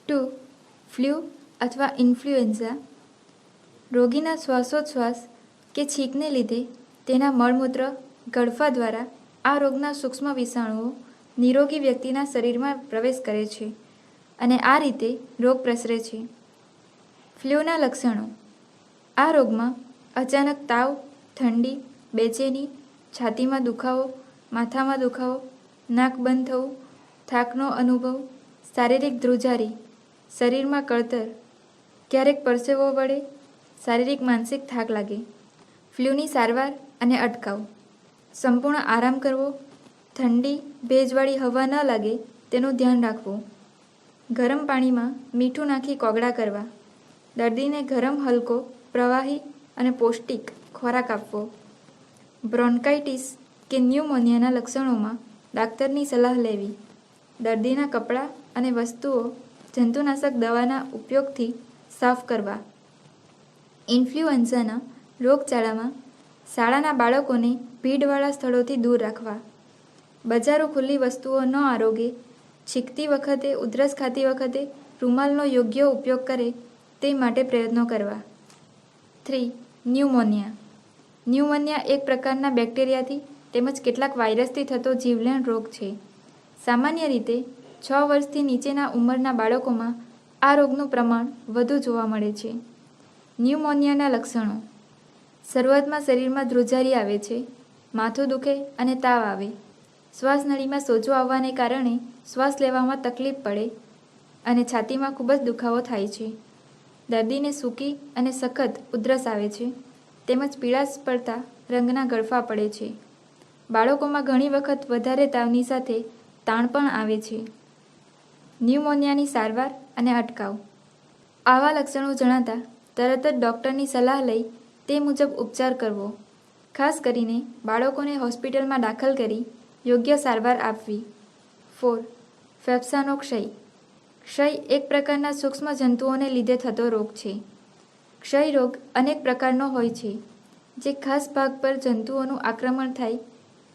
2. Flu અથવા influenza. રોગીના શ્વાસોચ્છ્વાસ કે છીંકને લીધે તેના મળમૂત્ર, ગળફા દ્વારા આ રોગના સૂક્ષ્મ વિષાણુઓ નિરોગી વ્યક્તિના શરીરમાં પ્રવેશ કરે છે અને આ રીતે રોગ પ્રસરે છે. ફ્લૂના લક્ષણો. આ રોગમાં અચાનક તાવ, ઠંડી, બેચેની, છાતીમાં દુખાવો, માથામાં દુખાવો, નાક બંધ થવું, થાકનો અનુભવ, શારીરિક ધ્રુજારી, શરીરમાં કળતર, ક્યારેક પરસેવો વળે, શારીરિક માનસિક થાક લાગે. ફ્લૂની સારવાર અને અટકાવ. સંપૂર્ણ આરામ કરવો, ઠંડી, ભેજવાળી હવા ન લાગે તેનું ધ્યાન રાખવું, ગરમ પાણીમાં મીઠું નાખી કોગળા કરવા, દર્દીને ગરમ, હલકો, પ્રવાહી અને પૌષ્ટિક ખોરાક આપવો. બ્રોન્કાઇટિસ કે ન્યુમોનિયાના લક્ષણોમાં ડાક્ટરની સલાહ લેવી, દર્દીના કપડાં અને વસ્તુઓ જંતુનાશક દવાના ઉપયોગથી સાફ કરવા. ઇન્ફ્લુએન્ઝાના રોગચાળામાં શાળાના બાળકોને ભીડવાળા સ્થળોથી દૂર રાખવા, બજારો ખુલ્લી વસ્તુઓ ન આરોગે, છીંકતી વખતે, ઉધરસ ખાતી વખતે રૂમાલનો યોગ્ય ઉપયોગ કરે તે માટે પ્રયત્નો કરવા. 3. ન્યુમોનિયા. ન્યુમોનિયા એક પ્રકારના બેક્ટેરિયાથી તેમજ કેટલાક વાયરસથી થતો જીવલેણ રોગ છે. સામાન્ય રીતે 6 વર્ષથી નીચેના ઉંમરના બાળકોમાં આ રોગનું પ્રમાણ વધુ જોવા મળે છે. ન્યુમોનિયાના લક્ષણો. શરૂઆતમાં શરીરમાં ધ્રુજારી આવે છે, માથું દુખે અને તાવ આવે, શ્વાસનળીમાં સોજો આવવાને કારણે શ્વાસ લેવામાં તકલીફ પડે અને છાતીમાં ખૂબ જ દુખાવો થાય છે. દર્દીને સૂકી અને સખત ઉધરસ આવે છે તેમજ પીળાશ પડતા રંગના ગળફા પડે છે. બાળકોમાં ઘણી વખત વધારે તાવની સાથે તાણ પણ આવે છે. ન્યુમોનિયાની સારવાર અને અટકાવ. આવા લક્ષણો જણાતા તરત જ ડૉક્ટરની સલાહ લઈ તે મુજબ ઉપચાર કરવો. ખાસ કરીને બાળકોને હોસ્પિટલમાં દાખલ કરી યોગ્ય સારવાર આપવી. 4. ફેફસાનો ક્ષય. ક્ષય એક પ્રકારના સૂક્ષ્મ જંતુઓને લીધે થતો રોગ છે. ક્ષય રોગ અનેક પ્રકારનો હોય છે. જે ખાસ ભાગ પર જંતુઓનું આક્રમણ થાય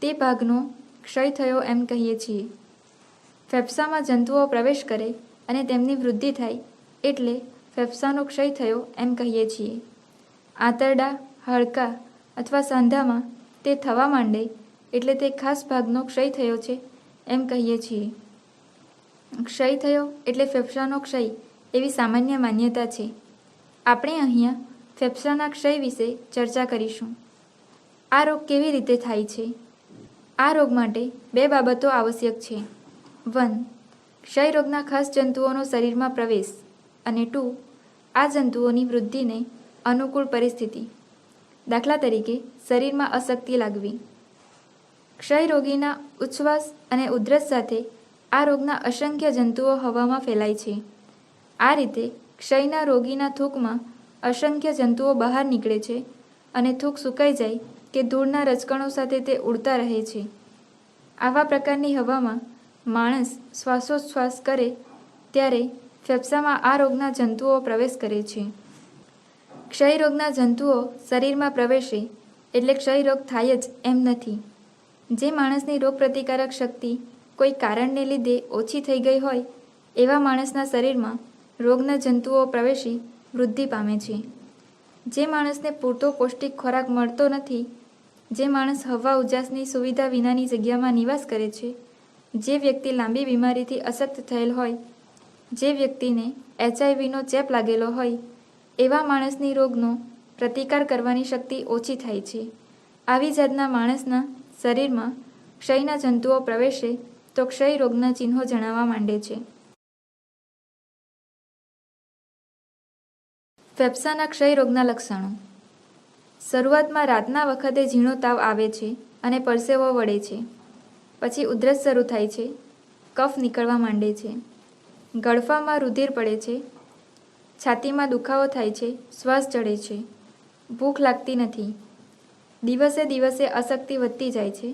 તે ભાગનો ક્ષય થયો એમ કહીએ છીએ. ફેફસામાં જંતુઓ પ્રવેશ કરે અને તેમની વૃદ્ધિ થાય એટલે ફેફસાનો ક્ષય થયો એમ કહીએ છીએ. આંતરડા, હાડકાં અથવા સાંધામાં તે થવા માંડે એટલે તે ખાસ ભાગનો ક્ષય થયો છે એમ કહીએ છીએ. ક્ષય થયો એટલે ફેફસાનો ક્ષય એવી સામાન્ય માન્યતા છે. આપણે અહીંયા ફેફસાના ક્ષય વિશે ચર્ચા કરીશું. આ રોગ કેવી રીતે થાય છે? આ રોગ માટે 2 બાબતો આવશ્યક છે. 1. ક્ષય રોગના ખાસ જંતુઓનો શરીરમાં પ્રવેશ અને 2. આ જંતુઓની વૃદ્ધિને અનુકૂળ પરિસ્થિતિ. દાખલા તરીકે શરીરમાં અશક્તિ લાગવી. ક્ષય રોગીના ઉચ્છ્વાસ અને ઉધરસ સાથે આ રોગના અસંખ્ય જંતુઓ હવામાં ફેલાય છે. આ રીતે ક્ષયના રોગીના થૂંકમાં અસંખ્ય જંતુઓ બહાર નીકળે છે અને થૂંક સુકાઈ જાય કે ધૂળના રજકણો સાથે તે ઉડતા રહે છે. આવા પ્રકારની હવામાં માણસ શ્વાસોચ્છ્વાસ કરે ત્યારે ફેફસામાં આ રોગના જંતુઓ પ્રવેશ કરે છે. ક્ષય રોગના જંતુઓ શરીરમાં પ્રવેશે એટલે ક્ષય રોગ થાય જ એમ નથી. જે માણસની રોગપ્રતિકારક શક્તિ કોઈ કારણને લીધે ઓછી થઈ ગઈ હોય એવા માણસના શરીરમાં રોગના જંતુઓ પ્રવેશી વૃદ્ધિ પામે છે. જે માણસને પૂરતો પૌષ્ટિક ખોરાક મળતો નથી, જે માણસ હવા ઉજાસની સુવિધા વિનાની જગ્યામાં નિવાસ કરે છે, જે વ્યક્તિ લાંબી બીમારીથી અશક્ત થયેલ હોય, જે વ્યક્તિને HIV નો ચેપ લાગેલો હોય એવા માણસની રોગનો પ્રતિકાર કરવાની શક્તિ ઓછી થાય છે. આવી જાતના માણસના શરીરમાં ક્ષયના જંતુઓ પ્રવેશે તો ક્ષય રોગના ચિહ્નો જણાવવા માંડે છે. ફેફસાના ક્ષય રોગના લક્ષણો. શરૂઆતમાં રાતના વખતે ઝીણો તાવ આવે છે અને પરસેવો વળે છે. પછી ઉધરસ શરૂ થાય છે, કફ નીકળવા માંડે છે, ગળફામાં રુધિર પડે છે, છાતીમાં દુખાવો થાય છે, શ્વાસ ચડે છે, ભૂખ લાગતી નથી, દિવસે દિવસે અશક્તિ વધતી જાય છે,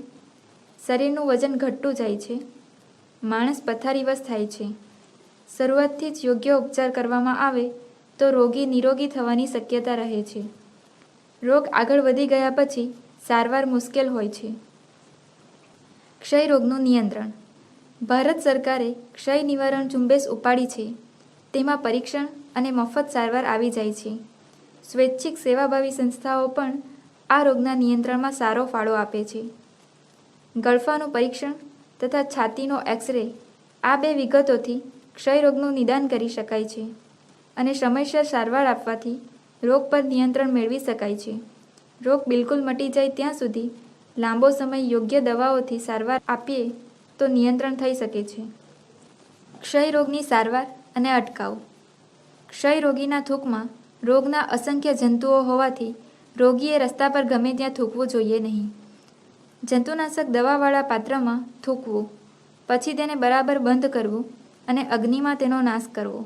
શરીરનું વજન ઘટતું જાય છે, માણસ પથારીવશ થાય છે. શરૂઆતથી જ યોગ્ય ઉપચાર કરવામાં આવે તો રોગી નિરોગી થવાની શક્યતા રહે છે. રોગ આગળ વધી ગયા પછી સારવાર મુશ્કેલ હોય છે. ક્ષય રોગનું નિયંત્રણ. ભારત સરકારે ક્ષય નિવારણ ઝુંબેશ ઉપાડી છે. તેમાં પરીક્ષણ અને મફત સારવાર આવી જાય છે. સ્વૈચ્છિક સેવાભાવી સંસ્થાઓ પણ આ રોગના નિયંત્રણમાં સારો ફાળો આપે છે. ગળફાનું પરીક્ષણ તથા છાતીનો એક્સરે આ 2 વિગતોથી ક્ષયરોગનું નિદાન કરી શકાય છે અને સમયસર સારવાર આપવાથી રોગ પર નિયંત્રણ મેળવી શકાય છે. રોગ બિલકુલ મટી જાય ત્યાં સુધી લાંબો સમય યોગ્ય દવાઓથી સારવાર આપીએ તો નિયંત્રણ થઈ શકે છે. ક્ષયરોગની સારવાર અને અટકાવ. ક્ષય રોગીના થૂંકમાં રોગના અસંખ્ય જંતુઓ હોવાથી રોગીએ રસ્તા પર ગમે ત્યાં થૂંકવું જોઈએ નહીં. જંતુનાશક દવાવાળા પાત્રમાં થૂંકવું, પછી તેને બરાબર બંધ કરવું અને અગ્નિમાં તેનો નાશ કરવો.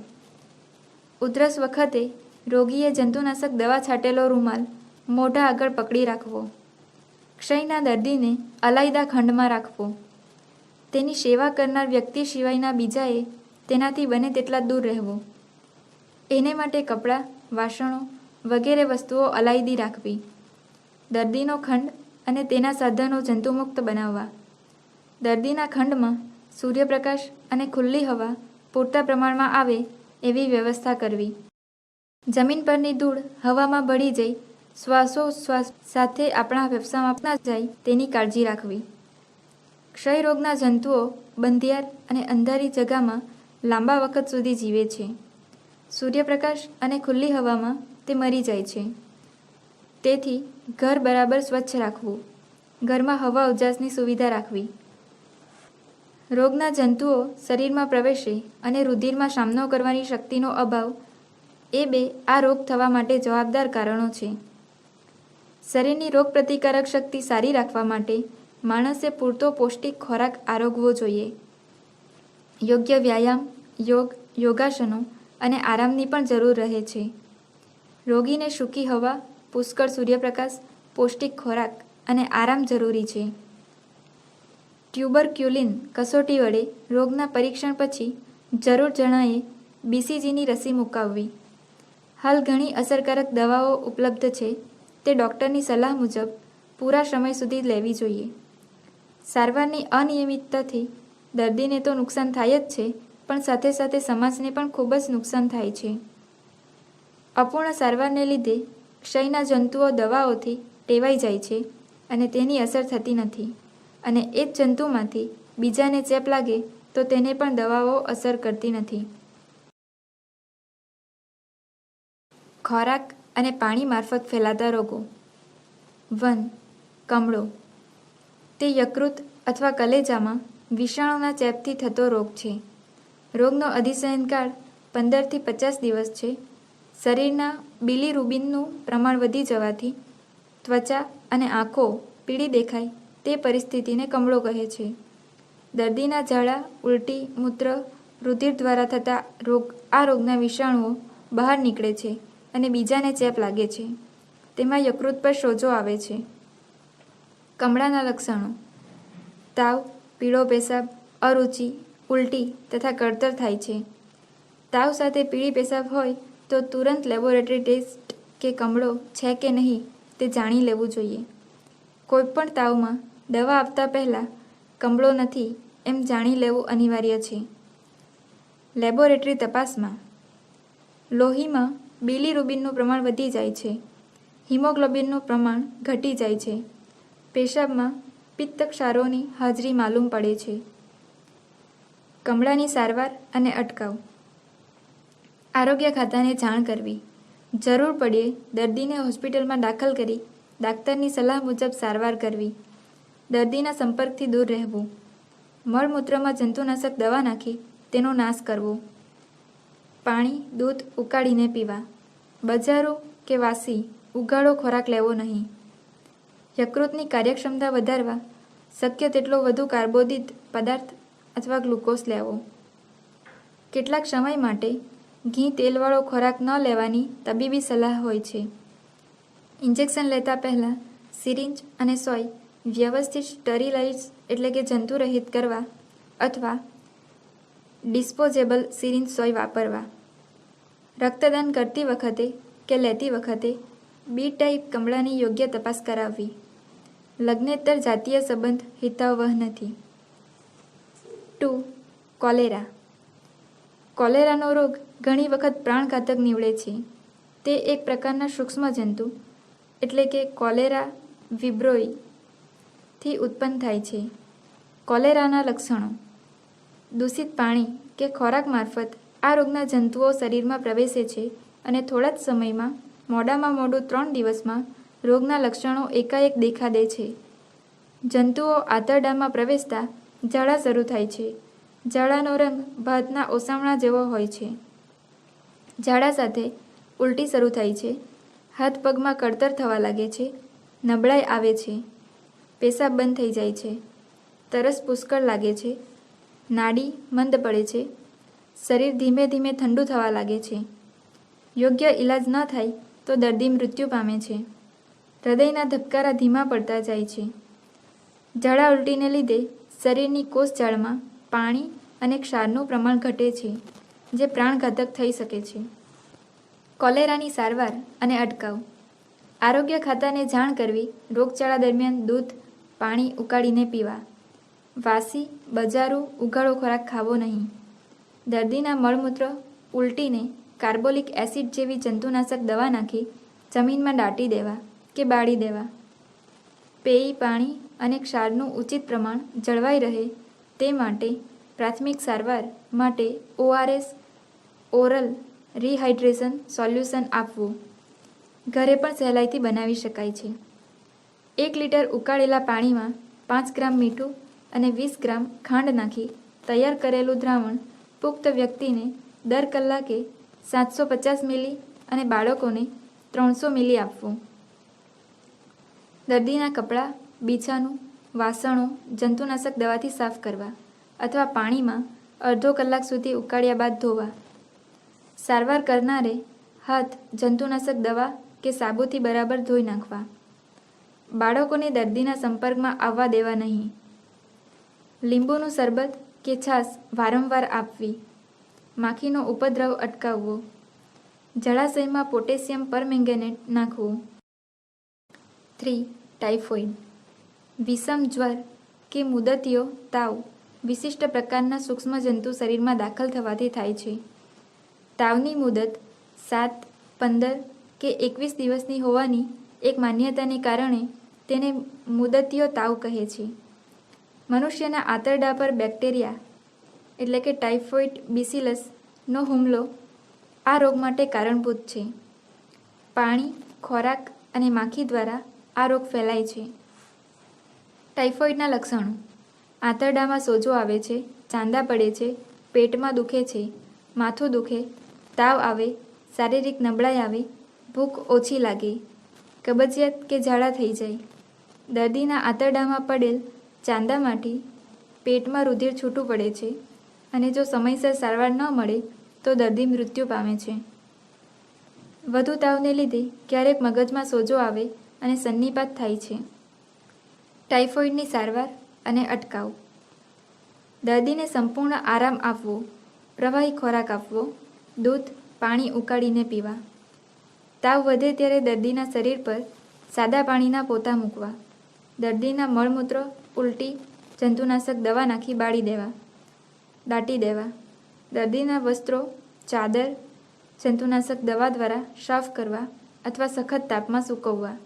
ઉધરસ વખતે રોગીએ જંતુનાશક દવા છાંટેલો રૂમાલ મોઢા આગળ પકડી રાખવો. ક્ષયના દર્દીને અલાયદા ખંડમાં રાખવો. તેની સેવા કરનાર વ્યક્તિ સિવાયના બીજાએ તેનાથી બને તેટલા દૂર રહેવું. એને માટે કપડાં, વાસણો વગેરે વસ્તુઓ અલાયદી રાખવી. દર્દીનો ખંડ અને તેના સાધનો જંતુમુક્ત બનાવવા. દર્દીના ખંડમાં સૂર્યપ્રકાશ અને ખુલ્લી હવા પૂરતા પ્રમાણમાં આવે એવી વ્યવસ્થા કરવી. જમીન પરની ધૂળ હવામાં ભળી જઈ શ્વાસોશ્વાસ સાથે આપણા ફેફસામાં ના જાય તેની કાળજી રાખવી. ક્ષયરોગના જંતુઓ બંધિયાર અને અંધારી જગામાં લાંબા વખત સુધી જીવે છે. સૂર્યપ્રકાશ અને ખુલ્લી હવામાં તે મરી જાય છે. તેથી ઘર બરાબર સ્વચ્છ રાખવું. ઘરમાં હવા ઉજાસની સુવિધા રાખવી. રોગના જંતુઓ શરીરમાં પ્રવેશે અને રુધિરમાં સામનો કરવાની શક્તિનો અભાવ એ 2 આ રોગ થવા માટે જવાબદાર કારણો છે. શરીરની રોગપ્રતિકારક શક્તિ સારી રાખવા માટે માણસે પૂરતો પૌષ્ટિક ખોરાક આરોગવો જોઈએ. યોગ્ય વ્યાયામ, યોગ, યોગાસનો અને આરામની પણ જરૂર રહે છે. રોગીને સૂકી હવા, પુષ્કળ સૂર્યપ્રકાશ, પૌષ્ટિક ખોરાક અને આરામ જરૂરી છે. ટ્યુબરક્યુલિન કસોટી વડે રોગના પરીક્ષણ પછી જરૂર જણાયે BCGની રસી મુકાવવી. હાલ ઘણી અસરકારક દવાઓ ઉપલબ્ધ છે તે ડૉક્ટરની સલાહ મુજબ પૂરા સમય સુધી લેવી જોઈએ. સારવારની અનિયમિતતાથી દર્દીને તો નુકસાન થાય જ છે, પણ સાથે સાથે સમાજને પણ ખૂબ જ નુકસાન થાય છે. અપૂર્ણ સારવારને લીધે ક્ષયના જંતુઓ દવાઓથી ટેવાઈ જાય છે અને તેની અસર થતી નથી અને એ જ જંતુમાંથી બીજાને ચેપ લાગે તો તેને પણ દવાઓ અસર કરતી નથી. ખોરાક અને પાણી મારફત ફેલાતા રોગો. 1. કમળો. તે યકૃત અથવા કલેજામાં વિષાણુના ચેપથી થતો રોગ છે. રોગનો અધિશયનકાળ 15 થી 50 દિવસ છે. શરીરના બિલીરુબિનનું પ્રમાણ વધી જવાથી ત્વચા અને આંખો પીળી દેખાય તે પરિસ્થિતિને કમળો કહે છે. દર્દીના ઝાડા, ઉલટી, મૂત્ર, રુધિર દ્વારા થતા આ રોગના વિષાણુઓ બહાર નીકળે છે અને બીજાને ચેપ લાગે છે. તેમાં યકૃત પર સોજો આવે છે. કમળાના લક્ષણો: તાવ, પીળો પેશાબ, અરુચિ, ઉલટી તથા કળતર થાય છે. તાવ સાથે પીળી પેશાબ હોય તો તુરંત લેબોરેટરી ટેસ્ટ કે કમળો છે કે નહીં તે જાણી લેવું જોઈએ. કોઈપણ તાવમાં દવા આપતા પહેલાં કમળો નથી એમ જાણી લેવું અનિવાર્ય છે. લેબોરેટરી તપાસમાં લોહીમાં બિલીરુબિનનું પ્રમાણ વધી જાય છે. હિમોગ્લોબિનનું પ્રમાણ ઘટી જાય છે. પેશાબમાં પિત્ત ક્ષારોની હાજરી માલુમ પડે છે. કમળાની સારવાર અને અટકાવ. આરોગ્ય ખાતાને જાણ કરવી. જરૂર પડે દર્દીને હોસ્પિટલમાં દાખલ કરી ડાક્ટરની સલાહ મુજબ સારવાર કરવી. દર્દીના સંપર્કથી દૂર રહેવું. મળમૂત્રમાં જંતુનાશક દવા નાખી તેનો નાશ કરવો. પાણી, દૂધ ઉકાળીને પીવા. બજારો કે વાસી ઉગાડો ખોરાક લેવો નહીં. યકૃતની કાર્યક્ષમતા વધારવા શક્ય તેટલો વધુ કાર્બોદિત પદાર્થ અથવા ગ્લુકોઝ લેવો. કેટલાક સમય માટે ઘી તેલવાળો ખોરાક ન લેવાની તબીબી સલાહ હોય છે. ઇન્જેક્શન લેતા પહેલાં સિરિંજ અને સોય વ્યવસ્થિત સ્ટરીલાઇઝ એટલે કે જંતુરહિત કરવા અથવા ડિસ્પોઝેબલ સિરિંજ સોય વાપરવા. રક્તદાન કરતી વખતે કે લેતી વખતે બી ટાઈપ કમળાની યોગ્ય તપાસ કરાવવી. લગ્નેતર જાતીય સંબંધ હિતાવહ નથી. 2. કોલેરા. કોલેરાનો રોગ ઘણી વખત પ્રાણઘાતક નીવડે છે. તે એક પ્રકારના સૂક્ષ્મ જંતુ એટલે કે કોલેરા વિબ્રિયોઈ થી ઉત્પન્ન થાય છે. કોલેરાના લક્ષણો: દૂષિત પાણી કે ખોરાક મારફત આ રોગના જંતુઓ શરીરમાં પ્રવેશે છે અને થોડા જ સમયમાં, મોડામાં મોડું 3 દિવસમાં, રોગના લક્ષણો એકાએક દેખા દે છે. જંતુઓ આંતરડામાં પ્રવેશતા ઝાડા શરૂ થાય છે. ઝાડાનો રંગ ભાતના ઓસમણા જેવો હોય છે. ઝાડા સાથે ઉલટી શરૂ થાય છે. હાથ પગમાં કળતર થવા લાગે છે. નબળાઈ આવે છે. પેશાબ બંધ થઈ જાય છે. તરસ પુષ્કળ લાગે છે. નાડી મંદ પડે છે. શરીર ધીમે ધીમે ઠંડુ થવા લાગે છે. યોગ્ય ઇલાજ ન થાય તો દર્દી મૃત્યુ પામે છે. હૃદયના ધબકારા ધીમા પડતા જાય છે. ઝાડા ઉલટીને લીધે શરીરની કોષજાળમાં પાણી અને ક્ષારનું પ્રમાણ ઘટે છે, જે પ્રાણઘાતક થઈ શકે છે. કોલેરાની સારવાર અને અટકાવ: આરોગ્ય ખાતાને જાણ કરવી. રોગચાળા દરમિયાન દૂધ, પાણી ઉકાળીને પીવા. વાસી, બજારું, ઉઘાડો ખોરાક ખાવો નહીં. દર્દીના મળમૂત્ર, ઉલટીને કાર્બોલિક એસિડ જેવી જંતુનાશક દવા નાખી જમીનમાં દાટી દેવા કે બાળી દેવા. પેય પાણી અને ક્ષારનું ઉચિત પ્રમાણ જળવાઈ રહે તે માટે પ્રાથમિક સારવાર માટે ORS ઓરલ રિહાઇડ્રેશન સોલ્યુશન આપવું. ઘરે પણ સહેલાઈથી બનાવી શકાય છે. 1 લીટર ઉકાળેલા પાણીમાં 5 ગ્રામ મીઠું અને 20 ગ્રામ ખાંડ નાખી તૈયાર કરેલું દ્રાવણ પુખ્ત વ્યક્તિને દર કલાકે 750 મિલી અને બાળકોને 300 મિલી આપવું. દર્દીના કપડાં, બિછાનું, વાસણો જંતુનાશક દવાથી સાફ કરવા અથવા પાણીમાં અડધો કલાક સુધી ઉકાળ્યા બાદ ધોવા. સારવાર કરનારે હાથ જંતુનાશક દવા કે સાબુથી બરાબર ધોઈ નાખવા. બાળકોને દર્દીના સંપર્કમાં આવવા દેવા નહીં. લીંબુનું શરબત કે છાશ વારંવાર આપવી. માખીનો ઉપદ્રવ અટકાવવો. જળાશયમાં પોટેશિયમ પરમેંગેનેટ નાખવું. 3. ટાઇફોઇડ. વિષમ જ્વર કે મુદતીયો તાવ વિશિષ્ટ પ્રકારના સૂક્ષ્મજંતુ શરીરમાં દાખલ થવાથી થાય છે. તાવની મુદત 7, 15 કે 21 દિવસની હોવાની એક માન્યતાને કારણે તેને મુદતીયો તાવ કહે છે. મનુષ્યના આંતરડા પર બેક્ટેરિયા એટલે કે ટાઇફોઇડ બેસિલસનો હુમલો આ રોગ માટે કારણભૂત છે. પાણી, ખોરાક અને માખી દ્વારા આ રોગ ફેલાય છે. ટાઇફોઇડના લક્ષણો: આંતરડામાં સોજો આવે છે, ચાંદા પડે છે, પેટમાં દુખે છે, માથું દુખે, તાવ આવે, શારીરિક નબળાઈ આવે, ભૂખ ઓછી લાગે, કબજિયાત કે ઝાડા થઈ જાય. દર્દીના આંતરડામાં પડેલ ચાંદામાંથી પેટમાં રુધિર છૂટું પડે છે અને જો સમયસર સારવાર ન મળે તો દર્દી મૃત્યુ પામે છે. વધુ તાવને લીધે ક્યારેક મગજમાં સોજો આવે અને સન્નિપાત થાય છે. ટાઇફોઇડની સારવાર અને અટકાવ: દર્દીને સંપૂર્ણ આરામ આપવો. પ્રવાહી ખોરાક આપવો. દૂધ, પાણી ઉકાળીને પીવા. તાવ વધે ત્યારે દર્દીના શરીર પર સાદા પાણીના પોતા મૂકવા. દર્દીના મળમૂત્ર, ઉલટી જંતુનાશક દવા નાખી બાળી દેવા, દાટી દેવા. દર્દીના વસ્ત્રો, ચાદર જંતુનાશક દવા દ્વારા સાફ કરવા અથવા સખત તાપમાં સૂકવવા.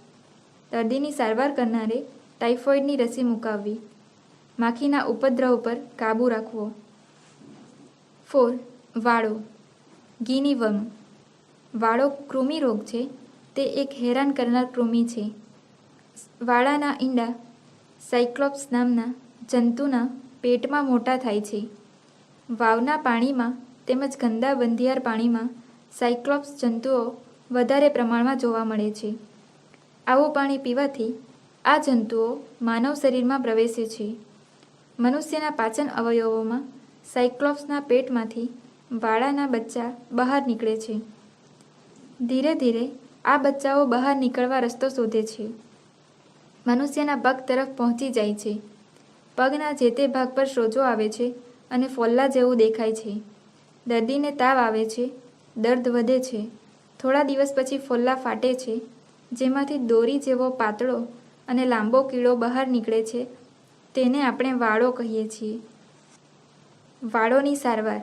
દર્દીની સારવાર કરનારે ટાઇફોઇડની રસી મુકાવવી. માખીના ઉપદ્રવ પર કાબૂ રાખવો. 4. વાળો. Guinea worm. વાળો કૃમિ રોગ છે. તે એક હેરાન કરનાર કૃમિ છે. વાળાના ઈંડા સાયક્લોપ્સ નામના જંતુના પેટમાં મોટા થાય છે. વાવના પાણીમાં તેમજ ગંદા બંધિયાર પાણીમાં સાયક્લોપ્સ જંતુઓ વધારે પ્રમાણમાં જોવા મળે છે. આવું પાણી પીવાથી આ જંતુઓ માનવ શરીરમાં પ્રવેશે છે. મનુષ્યના પાચન અવયવોમાં સાયક્લોપ્સના પેટમાંથી વાળાના બચ્ચા બહાર નીકળે છે. ધીરે ધીરે આ બચ્ચાઓ બહાર નીકળવા રસ્તો શોધે છે. મનુષ્યના પગ તરફ પહોંચી જાય છે. પગના જે તે ભાગ પર સોજો આવે છે અને ફોલ્લા જેવું દેખાય છે. દર્દીને તાવ આવે છે. દર્દ વધે છે. થોડા દિવસ પછી ફોલ્લા ફાટે છે, જેમાંથી દોરી જેવો પાતળો અને લાંબો કીડો બહાર નીકળે છે. તેને આપણે વાળો કહીએ છીએ. વાળોની સારવાર: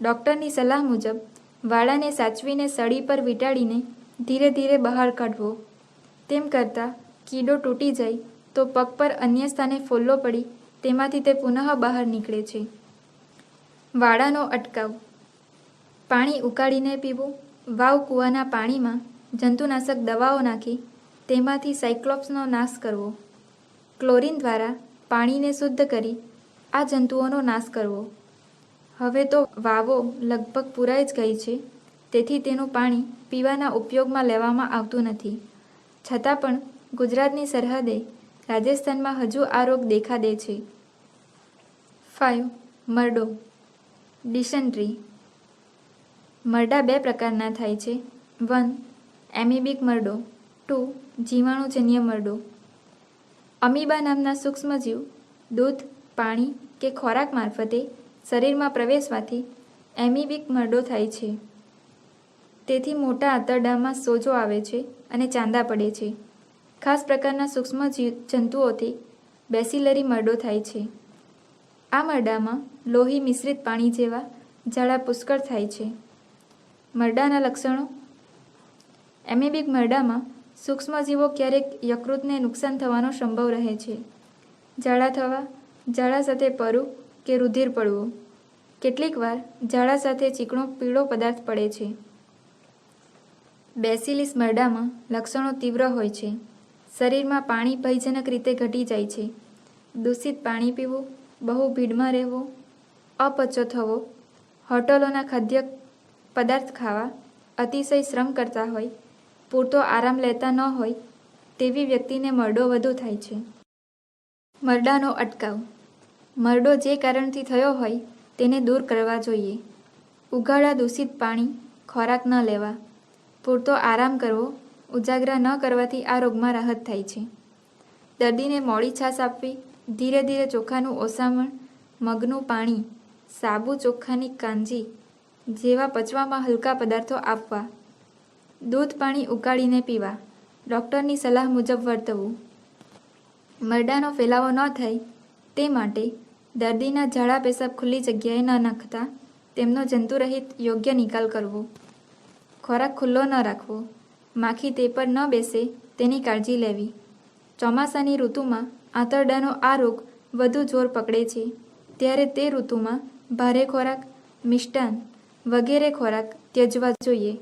ડૉક્ટરની સલાહ મુજબ વાળાને સાચવીને સળી પર વીંટાળીને ધીરે ધીરે બહાર કાઢવો. તેમ કરતાં કીડો તૂટી જાય તો પગ પર અન્ય સ્થાને ફોલ્લો પડી તેમાંથી તે પુનઃ બહાર નીકળે છે. વાળાનો અટકાવ. પાણી ઉકાળીને પીવું. વાવ કૂવાના પાણીમાં જંતુનાશક દવાઓ નાખી તેમાંથી સાયક્લોપ્સનો નાશ કરવો. ક્લોરીન દ્વારા પાણીને શુદ્ધ કરી આ જંતુઓનો નાશ કરવો. હવે તો વાવો લગભગ પૂરાઈ જ ગઈ છે, તેથી તેનું પાણી પીવાના ઉપયોગમાં લેવામાં આવતું નથી. છતાં પણ ગુજરાતની સરહદે રાજસ્થાનમાં હજુ આ રોગ દેખા દે છે. 5. મરડો. ડિસેન્ટ્રી. મરડા બે પ્રકારના થાય છે. 1. એમિબિક મરડો. 2. જીવાણુજન્ય મરડો. અમીબા નામના સૂક્ષ્મજીવ દૂધ, પાણી કે ખોરાક મારફતે શરીરમાં પ્રવેશવાથી એમિબિક મરડો થાય છે. તેથી મોટા આંતરડામાં સોજો આવે છે અને ચાંદા પડે છે. ખાસ પ્રકારના સૂક્ષ્મ જંતુઓથી બેસિલરી મરડો થાય છે. આ મરડામાં લોહી મિશ્રિત પાણી જેવા ઝાડા પુષ્કળ થાય છે. મરડાના લક્ષણો. એમિબિક મરડામાં સૂક્ષ્મજીવો ક્યારેક યકૃતને નુકસાન થવાનો સંભવ રહે છે. ઝાડા થવા, ઝાડા સાથે પરુ કે રુધિર પડવું. કેટલીકવાર ઝાડા સાથે ચીકણો પીળો પદાર્થ પડે છે. બેસિલિસ મરડામાં લક્ષણો તીવ્ર હોય છે. શરીરમાં પાણી ભયજનક રીતે ઘટી જાય છે. દૂષિત પાણી પીવું, બહુ ભીડમાં રહેવું, અપચો થવો, હોટલોના ખાદ્ય પદાર્થ ખાવા, અતિશય શ્રમ કરતા હોય, પૂરતો આરામ લેતા ન હોય તેવી વ્યક્તિને મરડો વધુ થાય છે. મરડાનો અટકાવ. મરડો જે કારણથી થયો હોય તેને દૂર કરવા જોઈએ. ઉઘાડા દૂષિત પાણી, ખોરાક ન લેવા, પૂરતો આરામ કરવો, ઉજાગરા ન કરવાથી આ રોગમાં રાહત થાય છે. દર્દીને મોડી છાશ આપવી, ધીરે ધીરે ચોખાનું ઓસામણ, મગનું પાણી, સાબુ ચોખાની કાંજી જેવા પચવામાં હલકા પદાર્થો આપવા. દૂધ પાણી ઉકાળીને પીવા. ડૉક્ટરની સલાહ મુજબ વર્તવું. મરડાનો ફેલાવો ન થાય તે માટે દર્દીના ઝાડા પેશાબ ખુલ્લી જગ્યાએ ન નાખતા તેમનો જંતુરહિત યોગ્ય નિકાલ કરવો. ખોરાક ખુલ્લો ન રાખવો. માખી તે પર ન બેસે તેની કાળજી લેવી. ચોમાસાની ઋતુમાં આંતરડાનો આ રોગ વધુ જોર પકડે છે, ત્યારે તે ઋતુમાં ભારે ખોરાક, મિષ્ટાન વગેરે ખોરાક ત્યજવા જોઈએ.